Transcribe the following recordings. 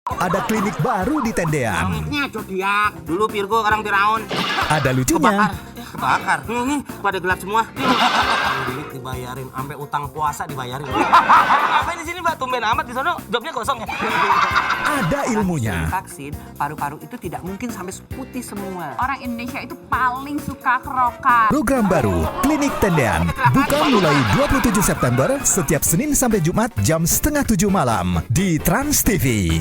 Ada klinik baru di Tendean. Kliniknya zodiak. Dulu Virgo, sekarang Firaun. Ada lucunya. Kebakar. Nih, pada gelap semua. Duit dibayarin, sampai utang puasa dibayarin. Ngapain di sini, Mbak? Tumben amat di sono, jobnya kosong ya. Ada ilmunya. Vaksin, paru-paru itu tidak mungkin sampai putih semua. Orang Indonesia itu paling suka kerokan. Program baru Klinik Tendean buka mulai 27 September setiap Senin sampai Jumat jam 6:30 malam di Trans TV.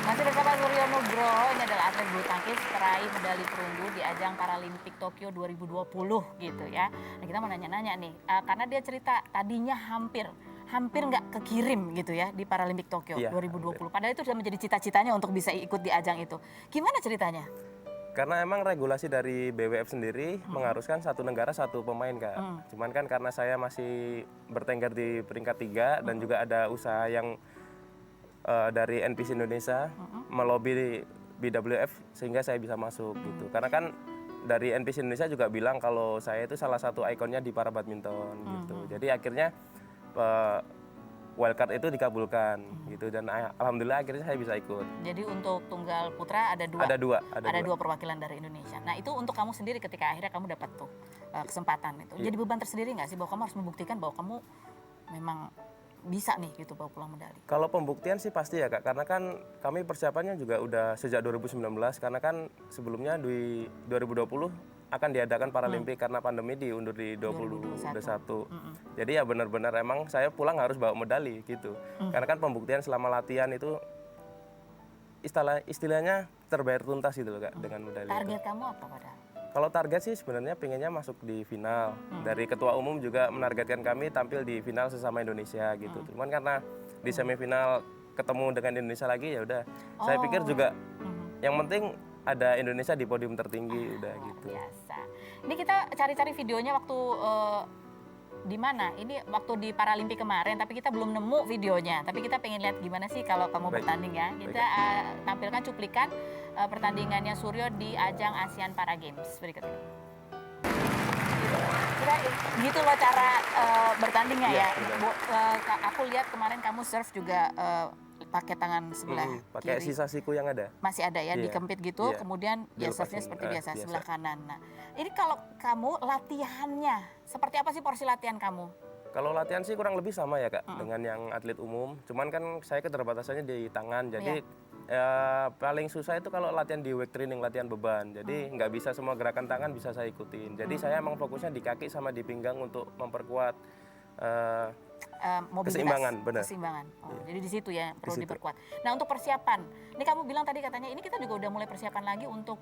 Masih bersama Suryo Nugroho, ini adalah atlet bulu tangkis peraih medali perunggu di ajang Paralimpik Tokyo 2020 gitu ya. Nah, kita mau nanya-nanya nih, karena dia cerita tadinya hampir nggak kekirim gitu ya di Paralimpik Tokyo 2020. Padahal itu sudah menjadi cita-citanya untuk bisa ikut di ajang itu. Gimana ceritanya? Karena emang regulasi dari BWF sendiri mengharuskan satu negara satu pemain, Kak. Cuman kan karena saya masih bertengger di peringkat 3 dan juga ada usaha yang dari NPC Indonesia melobi BWF sehingga saya bisa masuk gitu. Karena kan dari NPC Indonesia juga bilang kalau saya itu salah satu ikonnya di para badminton gitu. Jadi akhirnya wildcard itu dikabulkan gitu dan alhamdulillah akhirnya saya bisa ikut. Jadi untuk tunggal putra ada dua. Ada dua perwakilan dari Indonesia. Nah itu untuk kamu sendiri ketika akhirnya kamu dapat tuh kesempatan itu. Jadi beban tersendiri nggak sih bahwa kamu harus membuktikan bahwa kamu memang bisa nih gitu bawa pulang medali? Kalau pembuktian sih pasti ya, Kak, karena kan kami persiapannya juga udah sejak 2019 karena kan sebelumnya di 2020 akan diadakan Paralimpik karena pandemi diundur di 2021. Jadi ya benar-benar emang saya pulang harus bawa medali gitu. Karena kan pembuktian selama latihan itu istilahnya terbayar tuntas gitu loh, Kak, dengan medali. Target kamu apa padahal? Kalau target sih sebenarnya pengennya masuk di final. Dari ketua umum juga menargetkan kami tampil di final sesama Indonesia gitu. Cuman karena di semifinal ketemu dengan Indonesia lagi ya udah. Saya pikir juga yang penting ada Indonesia di podium tertinggi udah gitu. Biasa. Ini kita cari-cari videonya waktu di mana? Ini waktu di Paralimpik kemarin, tapi kita belum nemu videonya. Tapi kita pengen lihat gimana sih kalau kamu bertanding ya. Kita tampilkan cuplikan pertandingannya Suryo di ajang ASEAN Para Games berikut ini. Gitu loh cara bertandingnya ya. Aku lihat kemarin kamu serve juga pakai tangan sebelah pakai kiri. sisa siku yang ada. Masih ada ya, dikempit gitu, kemudian ya serve-nya seperti biasa, sebelah kanan. Nah, ini kalau kamu latihannya, seperti apa sih porsi latihan kamu? Kalau latihan sih kurang lebih sama ya, Kak, dengan yang atlet umum. Cuman kan saya keterbatasannya di tangan, jadi paling susah itu kalau latihan di weight training, latihan beban. Jadi nggak bisa semua gerakan tangan bisa saya ikutin. Jadi saya emang fokusnya di kaki sama di pinggang untuk memperkuat keseimbangan, benar. Keseimbangan. Jadi di situ ya perlu diperkuat. Nah untuk persiapan, ini kamu bilang tadi katanya ini kita juga udah mulai persiapan lagi untuk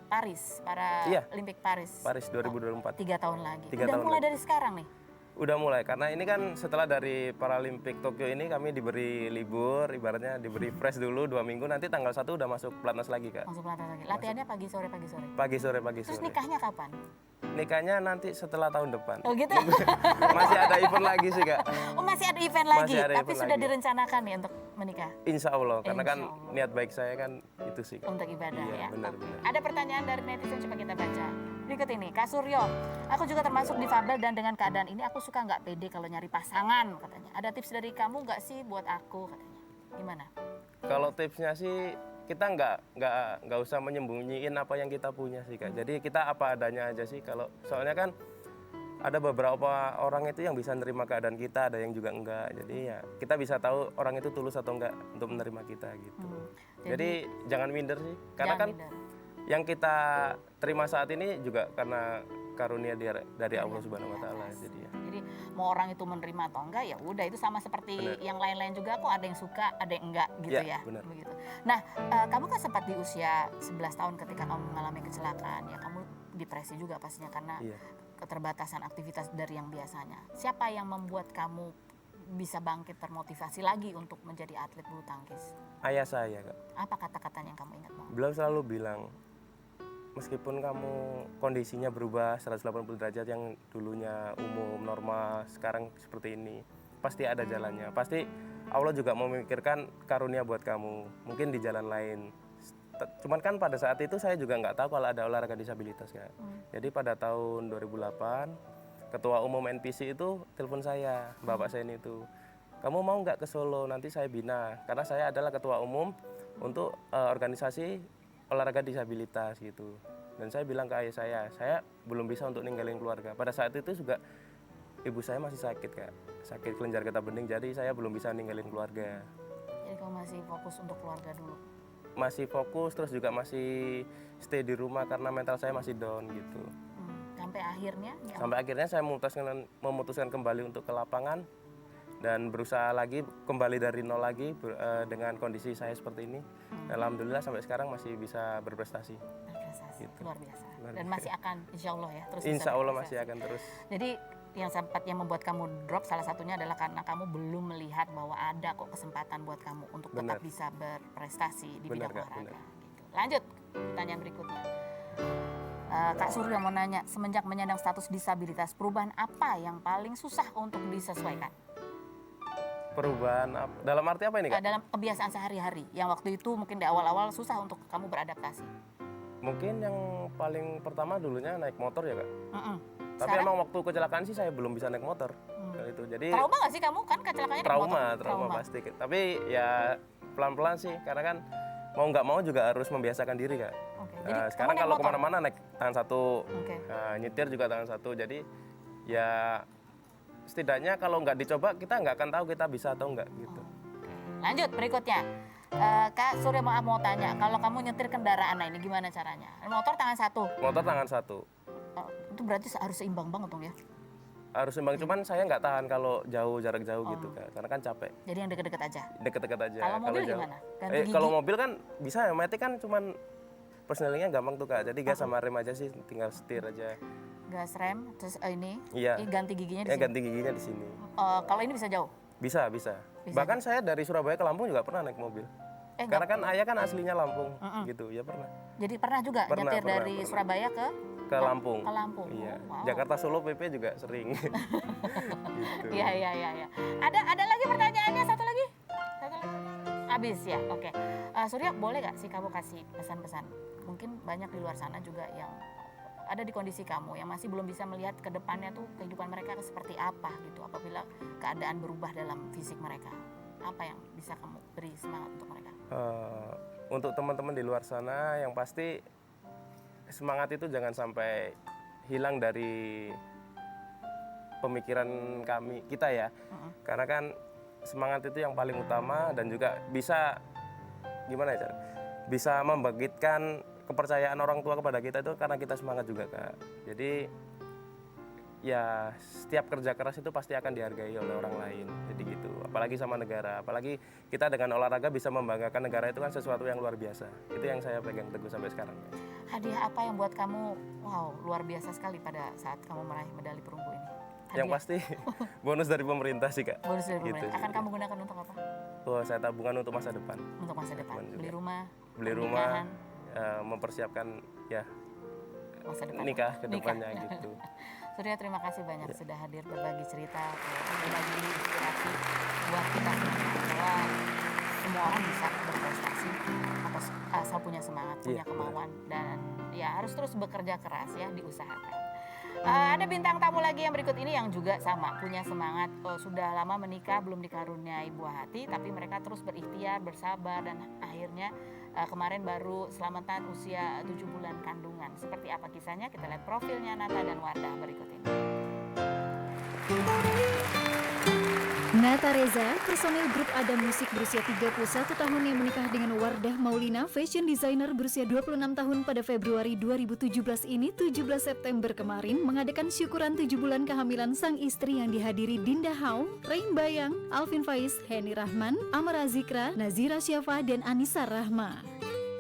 Paris, Olimpik Paris. Paris 2024. 3 tahun lagi. 3 udah tahun mulai lagi. dari sekarang nih. Udah mulai, karena ini kan setelah dari Paralimpik Tokyo ini kami diberi libur, ibaratnya diberi fresh dulu 2 minggu, nanti tanggal 1 udah masuk pelatnas lagi, Kak. Masuk pelatnas lagi. Latihannya pagi sore, pagi sore. Pagi sore. Terus nikahnya kapan? Nikahnya nanti setelah tahun depan. Oh gitu. Masih ada event lagi sih, Kak. Oh masih ada event lagi, Masih ada tapi event sudah lagi. direncanakan nih untuk menikah? Insya Allah, karena kan Insya Allah. niat baik saya kan itu sih, Kak. Untuk ibadah Iya, ya. benar-benar. Ada pertanyaan dari netizen, coba kita baca. Berikut ini, Kak Suryo, aku juga termasuk difabel dan dengan keadaan ini aku suka nggak pede kalau nyari pasangan katanya. Ada tips dari kamu nggak sih buat aku katanya? Gimana? Kalau tipsnya sih kita nggak usah menyembunyiin apa yang kita punya sih, Kak. Jadi kita apa adanya aja sih. Kalau soalnya kan ada beberapa orang itu yang bisa menerima keadaan kita, ada yang juga enggak. Jadi ya kita bisa tahu orang itu tulus atau enggak untuk menerima kita gitu. Jadi jangan minder sih, karena kan yang kita terima saat ini juga karena karunia dari Allah Subhanahu wa taala. Jadi mau orang itu menerima atau enggak ya udah, itu sama seperti yang lain-lain juga, kok ada yang suka, ada yang enggak gitu ya. Benar. Begitu. Nah, kamu kan sempat di usia 11 tahun ketika kamu mengalami kecelakaan ya, kamu depresi juga pastinya karena keterbatasan aktivitas dari yang biasanya. Siapa yang membuat kamu bisa bangkit termotivasi lagi untuk menjadi atlet bulu tangkis? Ayah saya, Kak. Apa kata-katanya yang kamu ingat banget? Beliau selalu bilang, meskipun kamu kondisinya berubah 180 derajat, yang dulunya umum, normal, sekarang seperti ini, pasti ada jalannya. Pasti Allah juga memikirkan karunia buat kamu, mungkin di jalan lain. Cuman kan pada saat itu saya juga nggak tahu kalau ada olahraga disabilitas, Kak. Jadi pada tahun 2008 ketua umum NPC itu telepon saya, Bapak Seni itu. Kamu mau nggak ke Solo? Nanti saya bina. Karena saya adalah ketua umum untuk organisasi olahraga disabilitas gitu. Dan saya bilang ke ayah saya belum bisa untuk ninggalin keluarga. Pada saat itu juga ibu saya masih sakit Kak, sakit kelenjar getah bening, jadi saya belum bisa ninggalin keluarga. Jadi kamu masih fokus untuk keluarga dulu? Masih fokus, terus juga masih stay di rumah karena mental saya masih down gitu. Sampai akhirnya? Sampai akhirnya saya memutuskan kembali untuk ke lapangan dan berusaha lagi kembali dari nol lagi dengan kondisi saya seperti ini. Dan alhamdulillah sampai sekarang masih bisa berprestasi. Berprestasi, Gitu. luar biasa. Luar Dan biasa. masih akan, insya Allah ya, terus bisa Insya Allah berprestasi. masih akan terus. Jadi yang sempat yang membuat kamu drop salah satunya adalah karena kamu belum melihat bahwa ada kok kesempatan buat kamu untuk tetap Benar. bisa berprestasi di Benar, bidang Kak, olahraga. benar. Gitu. Lanjut, pertanyaan berikutnya. Kak Surya mau nanya, semenjak menyandang status disabilitas, perubahan apa yang paling susah untuk disesuaikan? Perubahan dalam arti apa ini Kak? Dalam kebiasaan sehari-hari, yang waktu itu mungkin di awal-awal susah untuk kamu beradaptasi. Mungkin yang paling pertama dulunya naik motor ya Kak. Mm-mm. Tapi Sekarang? emang waktu kecelakaan sih saya belum bisa naik motor. Itu. Jadi Trauma gak sih kamu? Kan kecelakaannya di motor. trauma pasti. Tapi ya pelan-pelan sih, karena kan mau nggak mau juga harus membiasakan diri Kak. Oke, Nah, jadi sekarang kamu naik kalau motor? kemana-mana naik tangan satu, Oke. nyetir juga tangan satu. Jadi ya setidaknya kalau nggak dicoba kita nggak akan tahu kita bisa atau nggak gitu. Lanjut berikutnya. Kak Surya mau tanya, kalau kamu nyetir kendaraan, nah ini gimana caranya? Motor tangan satu, Motor tangan satu. itu berarti harus seimbang banget dong ya? Harus seimbang, cuman saya nggak tahan kalau jarak jauh gitu Kak. Karena kan capek. Jadi yang deket-deket aja. Deket-deket aja. Kalau mobil jauh- gimana? Ganti gigi? Kalau mobil kan bisa ya, matic kan cuman persnelingnya gampang tuh Kak. Jadi gas sama rem aja sih, tinggal setir aja. Gas rem, terus ini, Iya. ganti giginya di Ya sini. ganti giginya di sini. Kalau ini bisa jauh? Bisa. Bahkan saya dari Surabaya ke Lampung juga pernah naik mobil. Karena kan ayah kan aslinya Lampung gitu, ya pernah. Jadi pernah juga Pernah, nyetir pernah, dari pernah. Surabaya ke Lampung. Ke Lampung. Iya. Oh, wow. Jakarta Solo PP juga sering. Gitu. Iya. Ada lagi pertanyaannya, satu lagi? Habis ya, oke. Surya, boleh gak sih kamu kasih pesan-pesan? Mungkin banyak di luar sana juga yang ada di kondisi kamu yang masih belum bisa melihat ke depannya tuh kehidupan mereka seperti apa gitu apabila keadaan berubah dalam fisik mereka. Apa yang bisa kamu beri semangat untuk mereka? Untuk teman-teman di luar sana, yang pasti semangat itu jangan sampai hilang dari pemikiran kita ya. Karena kan semangat itu yang paling utama dan juga bisa gimana ya? Bisa membangkitkan kepercayaan orang tua kepada kita itu karena kita semangat juga Kak. Jadi ya setiap kerja keras itu pasti akan dihargai oleh orang lain. Jadi gitu. Apalagi sama negara. Apalagi kita dengan olahraga bisa membanggakan negara itu kan sesuatu yang luar biasa. Itu yang saya pegang teguh sampai sekarang. Hadiah apa yang buat kamu wow luar biasa sekali pada saat kamu meraih medali perunggu ini? Yang pasti bonus dari pemerintah sih Kak. Bonus dari Gitu pemerintah. sih. Akan kamu gunakan untuk apa? Oh, saya tabungan untuk masa depan. Untuk masa depan. Teman juga. Beli rumah. Beli rumah, mempersiapkan ya Masa depan. nikah ke depannya gitu. Surya, terima kasih banyak sudah hadir berbagi cerita, berbagi inspirasi buat kita semua bahwa semua orang bisa berprestasi asal punya semangat, punya kemauan dan ya harus terus bekerja keras ya, diusahakan. Ada bintang tamu lagi yang berikut ini yang juga sama, punya semangat, sudah lama menikah belum dikaruniai buah hati tapi mereka terus berikhtiar, bersabar dan akhirnya kemarin baru selamatan usia 7 bulan kandungan. Seperti apa kisahnya? Kita lihat profilnya Nata dan Wardah berikut ini. Nata Reza, personil grup Ada Musik berusia 31 tahun yang menikah dengan Wardah Maulina, fashion designer berusia 26 tahun pada Februari 2017 ini, 17 September kemarin, mengadakan syukuran 7 bulan kehamilan sang istri yang dihadiri Dinda Haum, Rein Bayang, Alvin Faiz, Heni Rahman, Amara Zikra, Nazira Syafa, dan Anissa Rahma.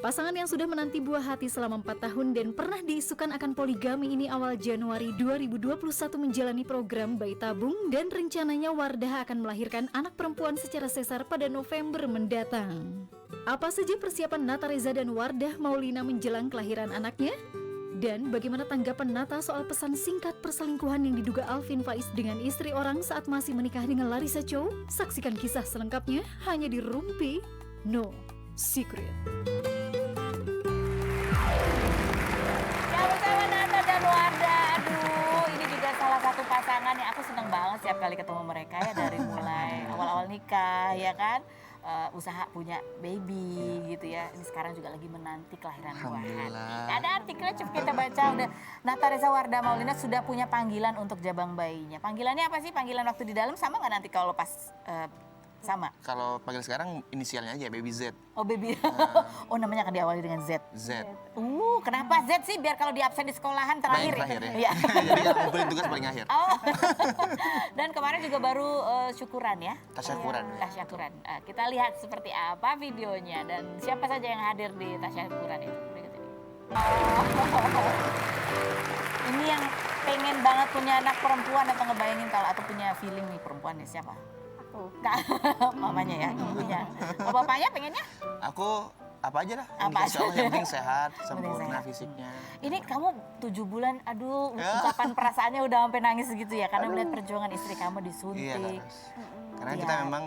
Pasangan yang sudah menanti buah hati selama 4 tahun dan pernah diisukan akan poligami ini awal Januari 2021 menjalani program bayi tabung dan rencananya Wardah akan melahirkan anak perempuan secara sesar pada November mendatang. Apa saja persiapan Nata Reza dan Wardah Maulina menjelang kelahiran anaknya? Dan bagaimana tanggapan Nata soal pesan singkat perselingkuhan yang diduga Alvin Faiz dengan istri orang saat masih menikah dengan Larissa Chow? Saksikan kisah selengkapnya hanya di Rumpi No Secret. Ya bersama Nata dan Wardah, aduh ini juga salah satu pasangan yang aku seneng banget setiap kali ketemu mereka ya, dari mulai awal-awal nikah ya kan, usaha punya baby gitu ya. Ini sekarang juga lagi menanti kelahiran buah hati. Ada artikelnya coba kita baca, udah Nata Reza Wardah Maulina sudah punya panggilan untuk jabang bayinya. Panggilannya apa sih? Panggilan waktu di dalam sama nggak nanti kalau pas sama? Kalau panggil sekarang inisialnya aja Baby Z. Oh baby, oh namanya akan diawali dengan Z. Z. Kenapa Z sih? Biar kalau di absen di sekolahan terakhir. Terakhir ya. Iya. Jadi kan ngumpulin tugas paling akhir. Oh. Dan kemarin juga baru syukuran ya. Tasyakuran. Tasyakuran. Kita lihat seperti apa videonya dan siapa saja yang hadir di tasyakuran itu. Berikut ini. Ini yang pengen banget punya anak perempuan atau ngebayangin kalau atau punya feeling nih perempuan nih siapa? Aku. Mamanya ya, ibunya. Oh, bapaknya pengennya? Aku apa aja lah. Apa Insya Allah aja. yang penting sehat, Penting sempurna sehat. fisiknya. Ini kamu 7 bulan, aduh ungkapan perasaannya udah sampai nangis gitu ya karena melihat perjuangan istri kamu disuntik. Iya Laras. Karena kita memang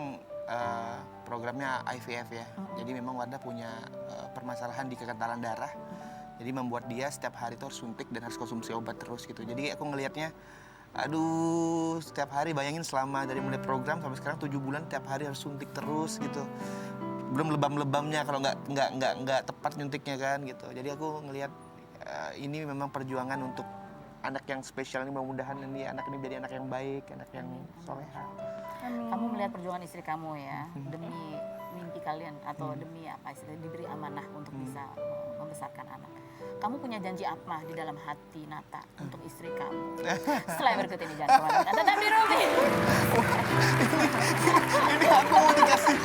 programnya IVF ya. Jadi memang Wardah punya permasalahan di kekentalan darah. Jadi membuat dia setiap hari tuh harus suntik dan harus konsumsi obat terus gitu. Jadi aku ngelihatnya, aduh setiap hari bayangin selama dari mulai program sampai sekarang 7 bulan tiap hari harus suntik terus gitu. Belum lebam-lebamnya kalau nggak tepat nyuntiknya kan gitu. Jadi aku ngelihat ini memang perjuangan untuk anak yang spesial ini, mudah-mudahan ini anak ini jadi anak yang baik, anak yang soleha. Kamu melihat perjuangan istri kamu ya demi mimpi kalian atau demi apa istilahnya diberi amanah untuk bisa membesarkan anak. Kamu punya janji apa di dalam hati Nata untuk istri kamu? Setelah yang berikut ini jangan kemana-mana. Tetap di Rumi. Ini aku mau dikasih